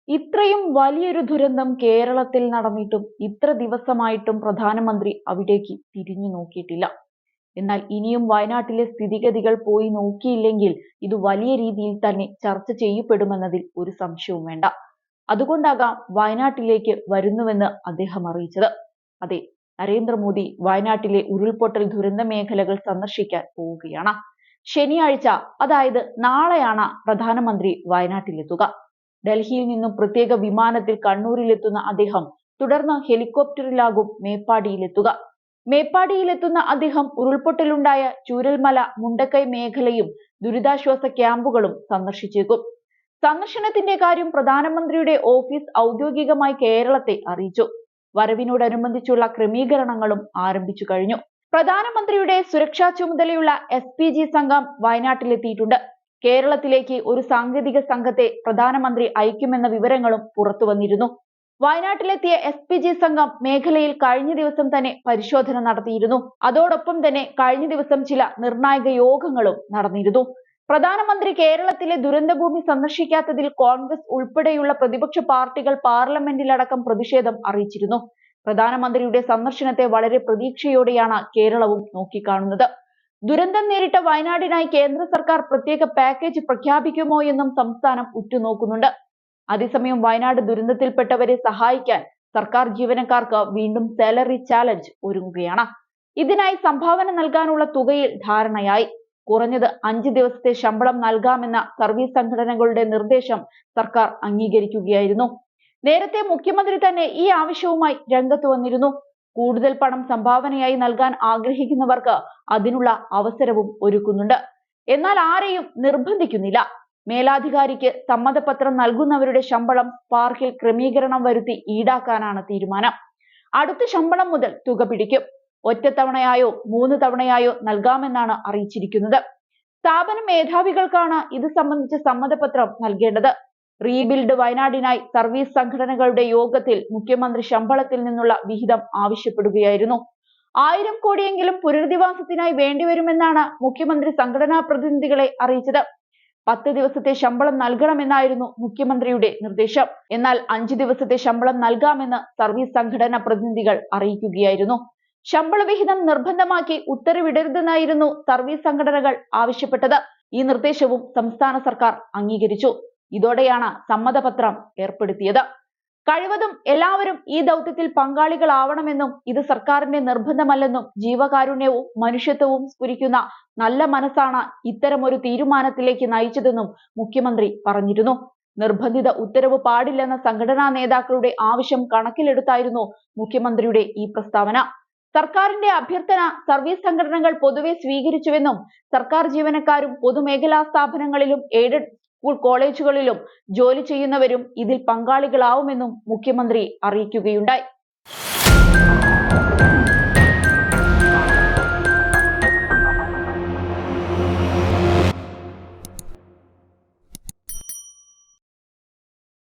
ഇത്രയും വലിയൊരു ദുരന്തം കേരളത്തിൽ നടന്നിട്ടും ഇത്ര ദിവസമായിട്ടും പ്രധാനമന്ത്രി അവിടേക്ക് തിരിഞ്ഞു നോക്കിയിട്ടില്ല. എന്നാൽ ഇനിയും വയനാട്ടിലെ സ്ഥിതിഗതികൾ പോയി നോക്കിയില്ലെങ്കിൽ ഇത് വലിയ രീതിയിൽ തന്നെ ചർച്ച ചെയ്യപ്പെടുമെന്നതിൽ ഒരു സംശയവും വേണ്ട. അതുകൊണ്ടാകാം വയനാട്ടിലേക്ക് വരുന്നുവെന്ന് അദ്ദേഹം അറിയിച്ചത്. അതെ, നരേന്ദ്രമോദി വയനാട്ടിലെ ഉരുൾപൊട്ടൽ ദുരന്ത മേഖലകൾ സന്ദർശിക്കാൻ പോവുകയാണ്. ശനിയാഴ്ച, അതായത് നാളെയാണ് പ്രധാനമന്ത്രി വയനാട്ടിലെത്തുക. ഡൽഹിയിൽ നിന്നും പ്രത്യേക വിമാനത്തിൽ കണ്ണൂരിലെത്തുന്ന അദ്ദേഹം തുടർന്ന് ഹെലികോപ്റ്ററിലാകും മേപ്പാടിയിലെത്തുക. മേപ്പാടിയിലെത്തുന്ന അദ്ദേഹം ഉരുൾപൊട്ടലുണ്ടായ ചൂരൽമല, മുണ്ടക്കൈ മേഖലയും ദുരിതാശ്വാസ ക്യാമ്പുകളും സന്ദർശിച്ചേക്കും. സന്ദർശനത്തിന്റെ കാര്യം പ്രധാനമന്ത്രിയുടെ ഓഫീസ് ഔദ്യോഗികമായി കേരളത്തെ അറിയിച്ചു. വരവിനോടനുബന്ധിച്ചുള്ള ക്രമീകരണങ്ങളും ആരംഭിച്ചു കഴിഞ്ഞു. പ്രധാനമന്ത്രിയുടെ സുരക്ഷാ ചുമതലയുള്ള SPG സംഘം വയനാട്ടിലെത്തിയിട്ടുണ്ട്. കേരളത്തിലേക്ക് ഒരു സാങ്കേതിക സംഘത്തെ പ്രധാനമന്ത്രി അയക്കുമെന്ന വിവരങ്ങളും പുറത്തു വന്നിരുന്നു. വയനാട്ടിലെത്തിയ SPG സംഘം മേഖലയിൽ കഴിഞ്ഞ ദിവസം തന്നെ പരിശോധന നടത്തിയിരുന്നു. അതോടൊപ്പം തന്നെ കഴിഞ്ഞ ദിവസം ചില നിർണായക യോഗങ്ങളും നടന്നിരുന്നു. പ്രധാനമന്ത്രി കേരളത്തിലെ ദുരന്തഭൂമി സന്ദർശിക്കാത്തതിൽ കോൺഗ്രസ് ഉൾപ്പെടെയുള്ള പ്രതിപക്ഷ പാർട്ടികൾ പാർലമെന്റിലടക്കം പ്രതിഷേധം അറിയിച്ചിരുന്നു. പ്രധാനമന്ത്രിയുടെ സന്ദർശനത്തെ വളരെ പ്രതീക്ഷയോടെയാണ് കേരളവും നോക്കിക്കാണുന്നത്. ദുരന്തം നേരിട്ട വയനാടിനായി കേന്ദ്ര സർക്കാർ പ്രത്യേക പാക്കേജ് പ്രഖ്യാപിക്കുമോ എന്നും സംസ്ഥാനം ഉറ്റുനോക്കുന്നുണ്ട്. അതേസമയം വയനാട് ദുരന്തത്തിൽപ്പെട്ടവരെ സഹായിക്കാൻ സർക്കാർ ജീവനക്കാർക്ക് വീണ്ടും സാലറി ചാലഞ്ച് ഒരുങ്ങുകയാണ്. ഇതിനായി സംഭാവന നൽകാനുള്ള തുകയിൽ ധാരണയായി. കുറഞ്ഞത് 5 ദിവസത്തെ ശമ്പളം നൽകാമെന്ന സർവീസ് സംഘടനകളുടെ നിർദ്ദേശം സർക്കാർ അംഗീകരിക്കുകയായിരുന്നു. നേരത്തെ മുഖ്യമന്ത്രി തന്നെ ഈ ആവശ്യവുമായി രംഗത്ത് വന്നിരുന്നു. കൂടുതൽ പണം സംഭാവനയായി നൽകാൻ ആഗ്രഹിക്കുന്നവർക്ക് അതിനുള്ള അവസരവും ഒരുക്കുന്നുണ്ട്. എന്നാൽ ആരെയും നിർബന്ധിക്കുന്നില്ല. മേലാധികാരിക്ക് സമ്മതപത്രം നൽകുന്നവരുടെ ശമ്പളം സ്പാർക്കിൽ ക്രമീകരണം വരുത്തി ഈടാക്കാനാണ് തീരുമാനം. അടുത്ത ശമ്പളം മുതൽ തുക പിടിക്കും. ഒറ്റത്തവണയായോ 3 തവണയായോ നൽകാമെന്നാണ് അറിയിച്ചിരിക്കുന്നത്. സ്ഥാപന മേധാവികൾക്കാണ് ഇത് സംബന്ധിച്ച സമ്മതപത്രം നൽകേണ്ടത്. റീബിൽഡ് വയനാടിനായി സർവീസ് സംഘടനകളുടെ യോഗത്തിൽ മുഖ്യമന്ത്രി ശമ്പളത്തിൽ നിന്നുള്ള വിഹിതം ആവശ്യപ്പെടുകയായിരുന്നു. 1000 കോടിയെങ്കിലും പുനരധിവാസത്തിനായി വേണ്ടിവരുമെന്നാണ് മുഖ്യമന്ത്രി സംഘടനാ പ്രതിനിധികളെ അറിയിച്ചത്. 10 ദിവസത്തെ ശമ്പളം നൽകണമെന്നായിരുന്നു മുഖ്യമന്ത്രിയുടെ നിർദ്ദേശം. എന്നാൽ 5 ദിവസത്തെ ശമ്പളം നൽകാമെന്ന് സർവീസ് സംഘടനാ പ്രതിനിധികൾ അറിയിക്കുകയായിരുന്നു. ശമ്പള വിഹിതം നിർബന്ധമാക്കി ഉത്തരവിടരുതെന്നായിരുന്നു സർവീസ് സംഘടനകൾ ആവശ്യപ്പെട്ടത്. ഈ നിർദ്ദേശവും സംസ്ഥാന സർക്കാർ അംഗീകരിച്ചു. ഇതോടെയാണ് സമ്മതപത്രം ഏർപ്പെടുത്തിയത്. കഴിവതും എല്ലാവരും ഈ ദൗത്യത്തിൽ പങ്കാളികളാവണമെന്നും ഇത് സർക്കാരിന്റെ നിർബന്ധമല്ലെന്നും ജീവകാരുണ്യവും മനുഷ്യത്വവും സ്ഫുരിക്കുന്ന നല്ല മനസ്സാണ് ഇത്തരമൊരു തീരുമാനത്തിലേക്ക് നയിച്ചതെന്നും മുഖ്യമന്ത്രി പറഞ്ഞിരുന്നു. നിർബന്ധിത ഉത്തരവ് പാടില്ലെന്ന സംഘടനാ നേതാക്കളുടെ ആവശ്യം കണക്കിലെടുത്തായിരുന്നു മുഖ്യമന്ത്രിയുടെ ഈ പ്രസ്താവന. സർക്കാരിന്റെ അഭ്യർത്ഥന സർവീസ് സംഘടനകൾ പൊതുവെ സ്വീകരിച്ചുവെന്നും സർക്കാർ ജീവനക്കാരും പൊതുമേഖലാ സ്ഥാപനങ്ങളിലും എയ്ഡഡ് സ്കൂൾ കോളേജുകളിലും ജോലി ചെയ്യുന്നവരും ഇതിൽ പങ്കാളികളാവുമെന്നും മുഖ്യമന്ത്രി അറിയിക്കുകയുണ്ടായി.